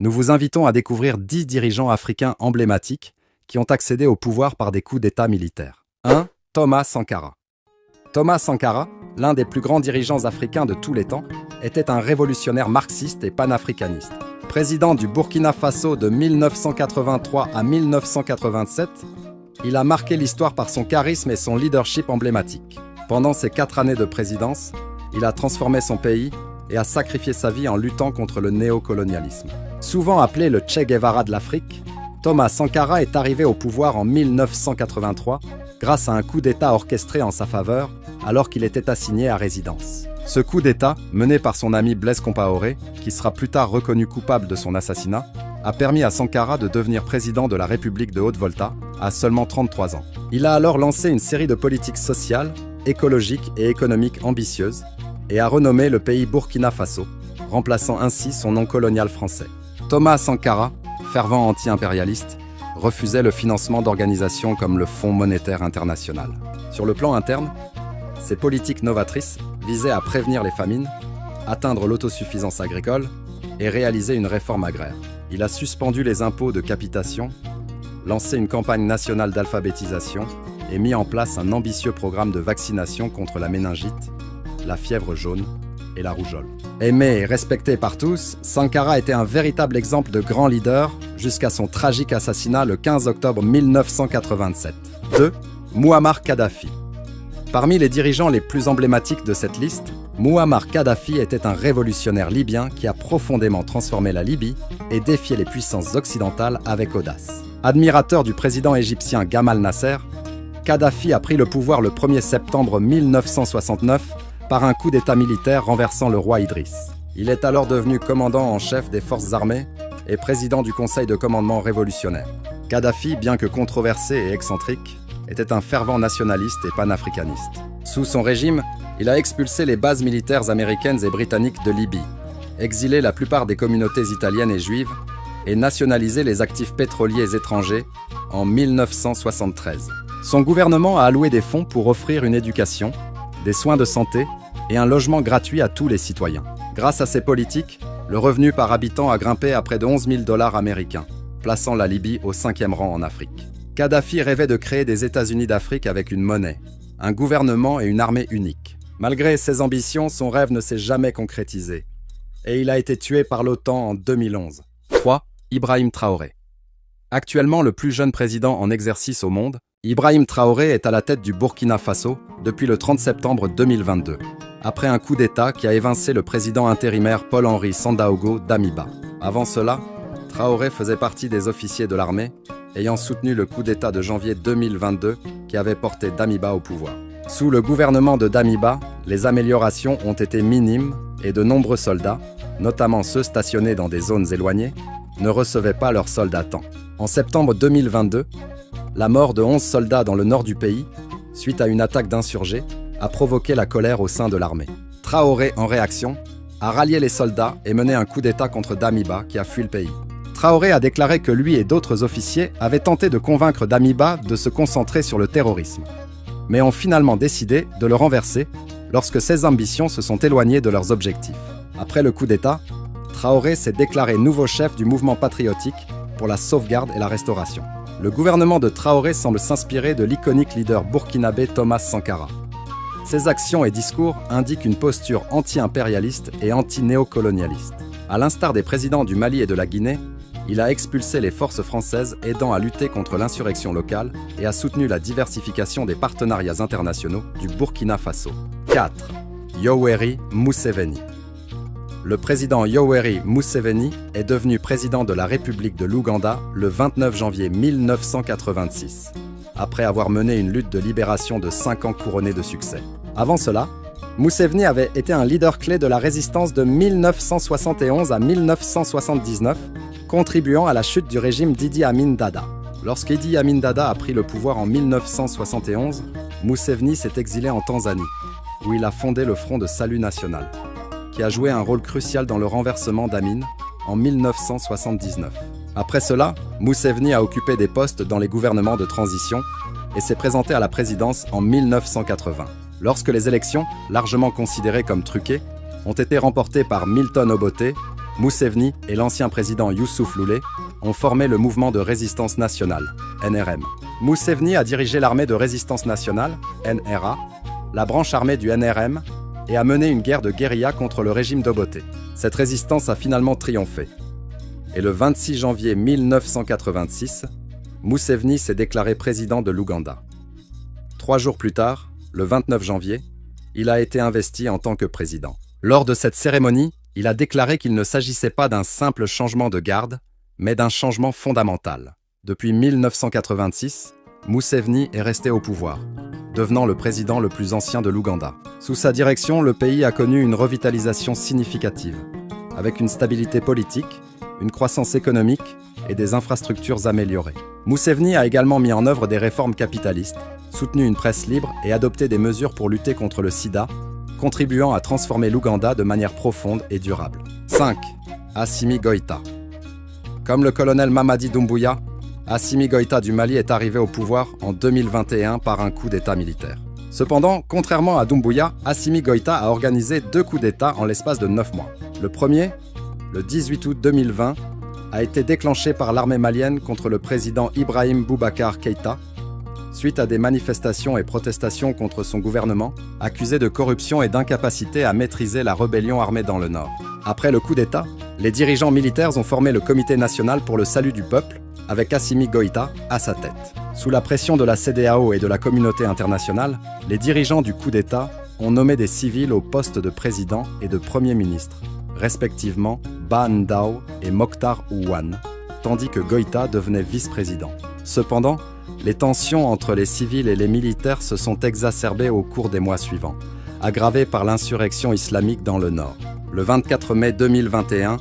Nous vous invitons à découvrir 10 dirigeants africains emblématiques qui ont accédé au pouvoir par des coups d'État militaires. 1. Thomas Sankara. Thomas Sankara, l'un des plus grands dirigeants africains de tous les temps, était un révolutionnaire marxiste et panafricaniste. Président du Burkina Faso de 1983 à 1987, il a marqué l'histoire par son charisme et son leadership emblématique. Pendant ses 4 années de présidence, il a transformé son pays et a sacrifié sa vie en luttant contre le néocolonialisme. Souvent appelé le Che Guevara de l'Afrique, Thomas Sankara est arrivé au pouvoir en 1983 grâce à un coup d'État orchestré en sa faveur alors qu'il était assigné à résidence. Ce coup d'État, mené par son ami Blaise Compaoré, qui sera plus tard reconnu coupable de son assassinat, a permis à Sankara de devenir président de la République de Haute-Volta à seulement 33 ans. Il a alors lancé une série de politiques sociales, écologiques et économiques ambitieuses et a renommé le pays Burkina Faso, remplaçant ainsi son nom colonial français. Thomas Sankara, fervent anti-impérialiste, refusait le financement d'organisations comme le Fonds monétaire international. Sur le plan interne, ses politiques novatrices visaient à prévenir les famines, atteindre l'autosuffisance agricole et réaliser une réforme agraire. Il a suspendu les impôts de capitation, lancé une campagne nationale d'alphabétisation et mis en place un ambitieux programme de vaccination contre la méningite, la fièvre jaune et la rougeole. Aimé et respecté par tous, Sankara était un véritable exemple de grand leader jusqu'à son tragique assassinat le 15 octobre 1987. 2. Mouammar Kadhafi. Parmi les dirigeants les plus emblématiques de cette liste, Mouammar Kadhafi était un révolutionnaire libyen qui a profondément transformé la Libye et défié les puissances occidentales avec audace. Admirateur du président égyptien Gamal Nasser, Kadhafi a pris le pouvoir le 1er septembre 1969 par un coup d'État militaire renversant le roi Idriss. Il est alors devenu commandant en chef des forces armées et président du Conseil de commandement révolutionnaire. Kadhafi, bien que controversé et excentrique, était un fervent nationaliste et panafricaniste. Sous son régime, il a expulsé les bases militaires américaines et britanniques de Libye, exilé la plupart des communautés italiennes et juives et nationalisé les actifs pétroliers étrangers en 1973. Son gouvernement a alloué des fonds pour offrir une éducation, des soins de santé et un logement gratuit à tous les citoyens. Grâce à ces politiques, le revenu par habitant a grimpé à près de 11 000 $ américains, plaçant la Libye au 5e rang en Afrique. Kadhafi rêvait de créer des États-Unis d'Afrique avec une monnaie, un gouvernement et une armée unique. Malgré ses ambitions, son rêve ne s'est jamais concrétisé, et il a été tué par l'OTAN en 2011. 3. Ibrahim Traoré. Actuellement le plus jeune président en exercice au monde, Ibrahim Traoré est à la tête du Burkina Faso depuis le 30 septembre 2022, après un coup d'État qui a évincé le président intérimaire Paul-Henri Sandaogo Damiba. Avant cela, Traoré faisait partie des officiers de l'armée, ayant soutenu le coup d'État de janvier 2022 qui avait porté Damiba au pouvoir. Sous le gouvernement de Damiba, les améliorations ont été minimes et de nombreux soldats, notamment ceux stationnés dans des zones éloignées, ne recevaient pas leurs soldes à temps. En septembre 2022, la mort de 11 soldats dans le nord du pays, suite à une attaque d'insurgés, a provoqué la colère au sein de l'armée. Traoré, en réaction, a rallié les soldats et mené un coup d'État contre Damiba qui a fui le pays. Traoré a déclaré que lui et d'autres officiers avaient tenté de convaincre Damiba de se concentrer sur le terrorisme, mais ont finalement décidé de le renverser lorsque ses ambitions se sont éloignées de leurs objectifs. Après le coup d'État, Traoré s'est déclaré nouveau chef du mouvement patriotique pour la sauvegarde et la restauration. Le gouvernement de Traoré semble s'inspirer de l'iconique leader burkinabé Thomas Sankara. Ses actions et discours indiquent une posture anti-impérialiste et anti-néocolonialiste. À l'instar des présidents du Mali et de la Guinée, il a expulsé les forces françaises aidant à lutter contre l'insurrection locale et a soutenu la diversification des partenariats internationaux du Burkina Faso. 4. Yoweri Museveni. Le président Yoweri Museveni est devenu président de la République de l'Ouganda le 29 janvier 1986, après avoir mené une lutte de libération de 5 ans couronnée de succès. Avant cela, Museveni avait été un leader clé de la résistance de 1971 à 1979, contribuant à la chute du régime d'Idi Amin Dada. Lorsqu'Idi Amin Dada a pris le pouvoir en 1971, Museveni s'est exilé en Tanzanie, où il a fondé le Front de Salut National, qui a joué un rôle crucial dans le renversement d'Amin en 1979. Après cela, Museveni a occupé des postes dans les gouvernements de transition et s'est présenté à la présidence en 1980. Lorsque les élections, largement considérées comme truquées, ont été remportées par Milton Obote, Mousséveni et l'ancien président Youssouf Loulé ont formé le mouvement de résistance nationale, NRM. Mousséveni a dirigé l'armée de résistance nationale, NRA, la branche armée du NRM, et a mené une guerre de guérilla contre le régime d'Obote. Cette résistance a finalement triomphé. Et le 26 janvier 1986, Mousséveni s'est déclaré président de l'Ouganda. 3 jours plus tard, le 29 janvier, il a été investi en tant que président. Lors de cette cérémonie, il a déclaré qu'il ne s'agissait pas d'un simple changement de garde, mais d'un changement fondamental. Depuis 1986, Mousséveni est resté au pouvoir, devenant le président le plus ancien de l'Ouganda. Sous sa direction, le pays a connu une revitalisation significative, avec une stabilité politique, une croissance économique et des infrastructures améliorées. Mousséveni a également mis en œuvre des réformes capitalistes, soutenu une presse libre et adopté des mesures pour lutter contre le sida, contribuant à transformer l'Ouganda de manière profonde et durable. 5. Assimi Goïta. Comme le colonel Mamadi Doumbouya, Assimi Goïta du Mali est arrivé au pouvoir en 2021 par un coup d'État militaire. Cependant, contrairement à Doumbouya, Assimi Goïta a organisé 2 coups d'État en l'espace de 9 mois. Le premier, le 18 août 2020, a été déclenché par l'armée malienne contre le président Ibrahim Boubacar Keïta, suite à des manifestations et protestations contre son gouvernement, accusé de corruption et d'incapacité à maîtriser la rébellion armée dans le Nord. Après le coup d'État, les dirigeants militaires ont formé le Comité national pour le salut du peuple, avec Assimi Goïta à sa tête. Sous la pression de la CEDEAO et de la communauté internationale, les dirigeants du coup d'État ont nommé des civils au poste de président et de premier ministre, respectivement Ba Ndao et Mokhtar Ouane, tandis que Goïta devenait vice-président. Cependant, les tensions entre les civils et les militaires se sont exacerbées au cours des mois suivants, aggravées par l'insurrection islamique dans le Nord. Le 24 mai 2021,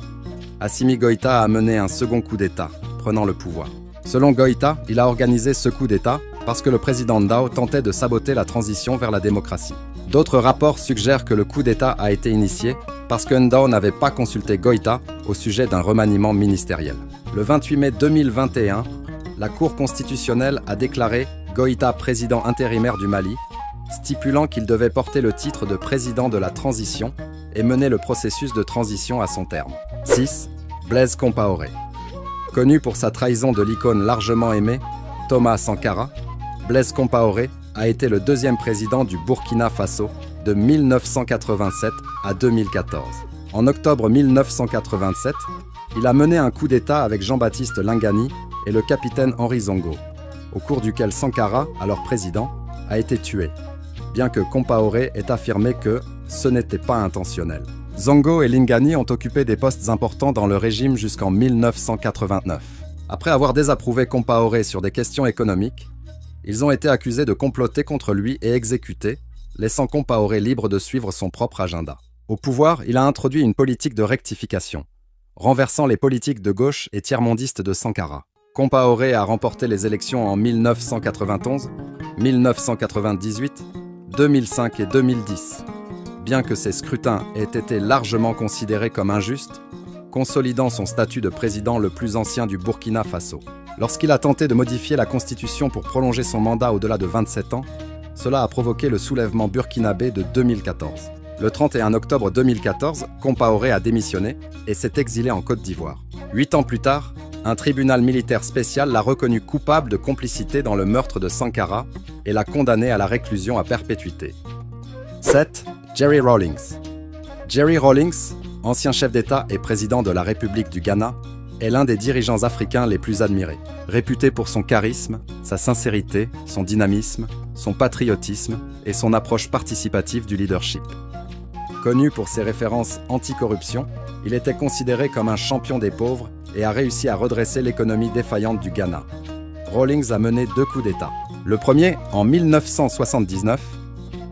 Assimi Goïta a mené un second coup d'État, prenant le pouvoir. Selon Goïta, il a organisé ce coup d'État parce que le président Ndao tentait de saboter la transition vers la démocratie. D'autres rapports suggèrent que le coup d'État a été initié parce que Ndao n'avait pas consulté Goïta au sujet d'un remaniement ministériel. Le 28 mai 2021, la Cour constitutionnelle a déclaré Goïta président intérimaire du Mali, stipulant qu'il devait porter le titre de président de la transition et mener le processus de transition à son terme. 6. Blaise Compaoré. Connu pour sa trahison de l'icône largement aimée, Thomas Sankara, Blaise Compaoré a été le 2e président du Burkina Faso de 1987 à 2014. En octobre 1987, il a mené un coup d'État avec Jean-Baptiste Lingani et le capitaine Henri Zongo, au cours duquel Sankara, alors président, a été tué, bien que Compaoré ait affirmé que ce n'était pas intentionnel. Zongo et Lingani ont occupé des postes importants dans le régime jusqu'en 1989. Après avoir désapprouvé Compaoré sur des questions économiques, ils ont été accusés de comploter contre lui et exécutés, laissant Compaoré libre de suivre son propre agenda. Au pouvoir, il a introduit une politique de rectification, renversant les politiques de gauche et tiers-mondistes de Sankara. Compaoré a remporté les élections en 1991, 1998, 2005 et 2010. Bien que ces scrutins aient été largement considérés comme injustes, consolidant son statut de président le plus ancien du Burkina Faso. Lorsqu'il a tenté de modifier la constitution pour prolonger son mandat au-delà de 27 ans, cela a provoqué le soulèvement burkinabé de 2014. Le 31 octobre 2014, Compaoré a démissionné et s'est exilé en Côte d'Ivoire. 8 ans plus tard, un tribunal militaire spécial l'a reconnu coupable de complicité dans le meurtre de Sankara et l'a condamné à la réclusion à perpétuité. 7. Jerry Rawlings. Jerry Rawlings, ancien chef d'État et président de la République du Ghana, est l'un des dirigeants africains les plus admirés. Réputé pour son charisme, sa sincérité, son dynamisme, son patriotisme et son approche participative du leadership. Connu pour ses références anti-corruption, il était considéré comme un champion des pauvres et a réussi à redresser l'économie défaillante du Ghana. Rawlings a mené 2 coups d'État. Le premier, en 1979,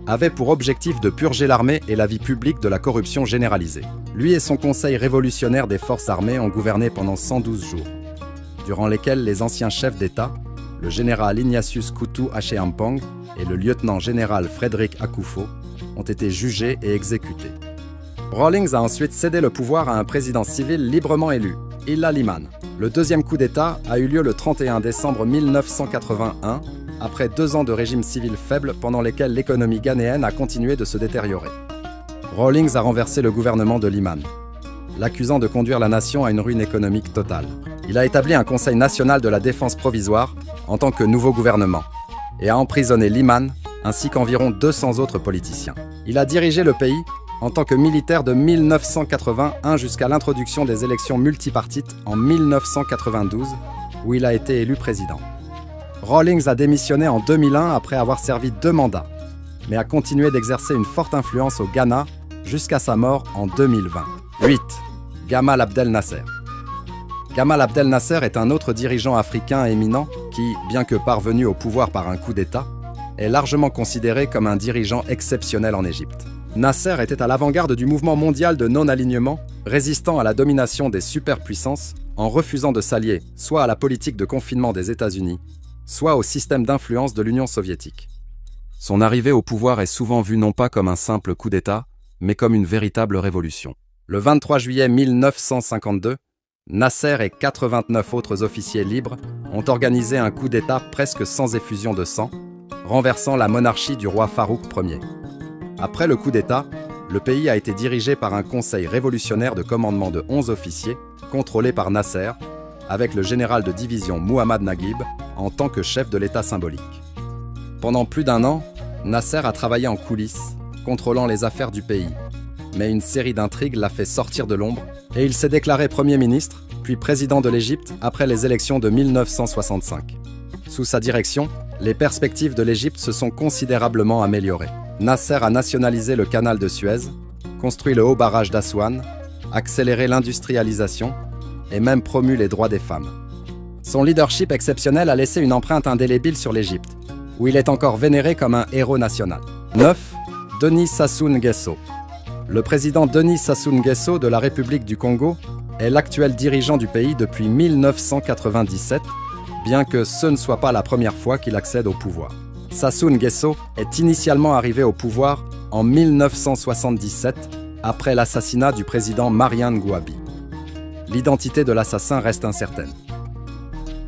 avait pour objectif de purger l'armée et la vie publique de la corruption généralisée. Lui et son conseil révolutionnaire des forces armées ont gouverné pendant 112 jours, durant lesquels les anciens chefs d'État, le général Ignatius Kutu Acheampong et le lieutenant-général Frédéric Akufo, ont été jugés et exécutés. Rawlings a ensuite cédé le pouvoir à un président civil librement élu, Illa Liman. Le deuxième coup d'État a eu lieu le 31 décembre 1981, après 2 ans de régime civil faible pendant lesquels l'économie ghanéenne a continué de se détériorer. Rawlings a renversé le gouvernement de Liman. l'accusant de conduire la nation à une ruine économique totale. Il a établi un Conseil national de la défense provisoire en tant que nouveau gouvernement et a emprisonné Liman ainsi qu'environ 200 autres politiciens. Il a dirigé le pays en tant que militaire de 1981 jusqu'à l'introduction des élections multipartites en 1992, où il a été élu président. Rawlings a démissionné en 2001 après avoir servi 2 mandats, mais a continué d'exercer une forte influence au Ghana jusqu'à sa mort en 2020. 8. Gamal Abdel Nasser. Gamal Abdel Nasser est un autre dirigeant africain éminent qui, bien que parvenu au pouvoir par un coup d'État, est largement considéré comme un dirigeant exceptionnel en Égypte. Nasser était à l'avant-garde du mouvement mondial de non-alignement, résistant à la domination des superpuissances en refusant de s'allier soit à la politique de confinement des États-Unis, soit au système d'influence de l'Union soviétique. Son arrivée au pouvoir est souvent vue non pas comme un simple coup d'État, mais comme une véritable révolution. Le 23 juillet 1952, Nasser et 89 autres officiers libres ont organisé un coup d'État presque sans effusion de sang, renversant la monarchie du roi Farouk Ier. Après le coup d'État, le pays a été dirigé par un conseil révolutionnaire de commandement de 11 officiers, contrôlé par Nasser, avec le général de division Muhammad Naguib en tant que chef de l'État symbolique. Pendant plus d'1 an, Nasser a travaillé en coulisses, contrôlant les affaires du pays. Mais une série d'intrigues l'a fait sortir de l'ombre et il s'est déclaré Premier ministre, puis président de l'Égypte après les élections de 1965. Sous sa direction, les perspectives de l'Égypte se sont considérablement améliorées. Nasser a nationalisé le canal de Suez, construit le haut barrage d'Aswan, accéléré l'industrialisation et même promu les droits des femmes. Son leadership exceptionnel a laissé une empreinte indélébile sur l'Égypte, où il est encore vénéré comme un héros national. 9. Denis Sassou Nguesso. Le président Denis Sassou Nguesso de la République du Congo est l'actuel dirigeant du pays depuis 1997, bien que ce ne soit pas la première fois qu'il accède au pouvoir. Sassou Nguesso est initialement arrivé au pouvoir en 1977, après l'assassinat du président Mariane Gouabi. L'identité de l'assassin reste incertaine.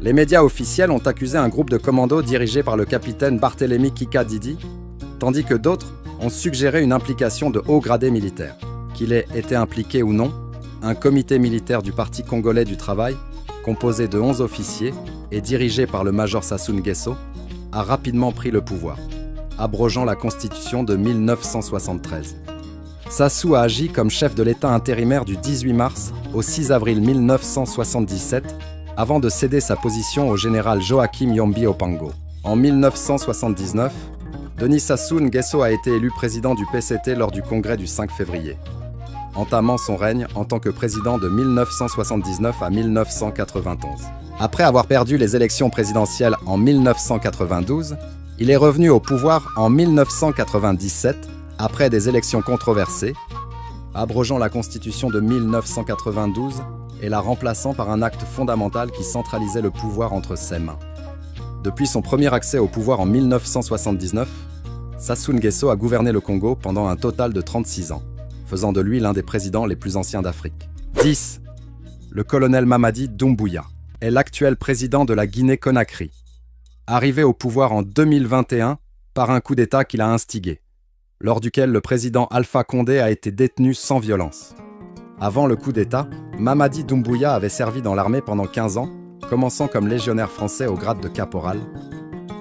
Les médias officiels ont accusé un groupe de commandos dirigé par le capitaine Barthélemy Kika Didi, tandis que d'autres ont suggéré une implication de hauts gradés militaires. Qu'il ait été impliqué ou non, un comité militaire du Parti congolais du travail, composé de 11 officiers et dirigé par le major Sassou Nguesso, a rapidement pris le pouvoir, abrogeant la Constitution de 1973. Sassou a agi comme chef de l'État intérimaire du 18 mars au 6 avril 1977, avant de céder sa position au général Joachim Yombi Opango. En 1979, Denis Sassou Nguesso a été élu président du PCT lors du congrès du 5 février, entamant son règne en tant que président de 1979 à 1991. Après avoir perdu les élections présidentielles en 1992, il est revenu au pouvoir en 1997 après des élections controversées, abrogeant la Constitution de 1992 et la remplaçant par un acte fondamental qui centralisait le pouvoir entre ses mains. Depuis son premier accès au pouvoir en 1979, Sassou Nguesso a gouverné le Congo pendant un total de 36 ans, faisant de lui l'un des présidents les plus anciens d'Afrique. 10. Le colonel Mamadi Doumbouya est l'actuel président de la Guinée-Conakry, arrivé au pouvoir en 2021 par un coup d'État qu'il a instigé, lors duquel le président Alpha Condé a été détenu sans violence. Avant le coup d'État, Mamadi Doumbouya avait servi dans l'armée pendant 15 ans, commençant comme légionnaire français au grade de caporal,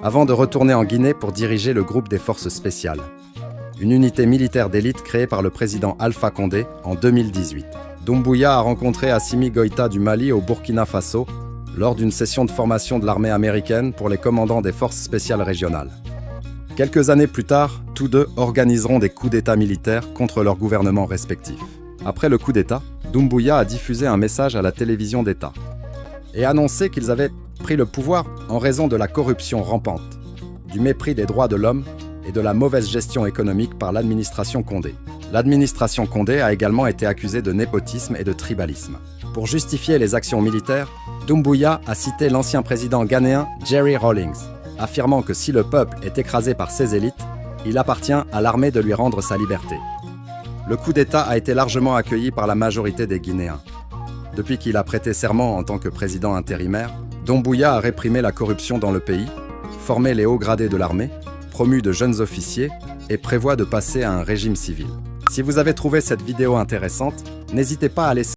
avant de retourner en Guinée pour diriger le groupe des forces spéciales, une unité militaire d'élite créée par le président Alpha Condé en 2018. Doumbouya a rencontré Assimi Goïta du Mali au Burkina Faso lors d'une session de formation de l'armée américaine pour les commandants des forces spéciales régionales. Quelques années plus tard, tous deux organiseront des coups d'État militaires contre leurs gouvernements respectifs. Après le coup d'État, Doumbouya a diffusé un message à la télévision d'État et annoncé qu'ils avaient pris le pouvoir en raison de la corruption rampante, du mépris des droits de l'homme et de la mauvaise gestion économique par l'administration Condé. L'administration Condé a également été accusée de népotisme et de tribalisme. Pour justifier les actions militaires, Doumbouya a cité l'ancien président ghanéen Jerry Rawlings, affirmant que si le peuple est écrasé par ses élites, il appartient à l'armée de lui rendre sa liberté. Le coup d'État a été largement accueilli par la majorité des Guinéens. Depuis qu'il a prêté serment en tant que président intérimaire, Doumbouya a réprimé la corruption dans le pays, formé les hauts gradés de l'armée, promu de jeunes officiers et prévoit de passer à un régime civil. Si vous avez trouvé cette vidéo intéressante, n'hésitez pas à laisser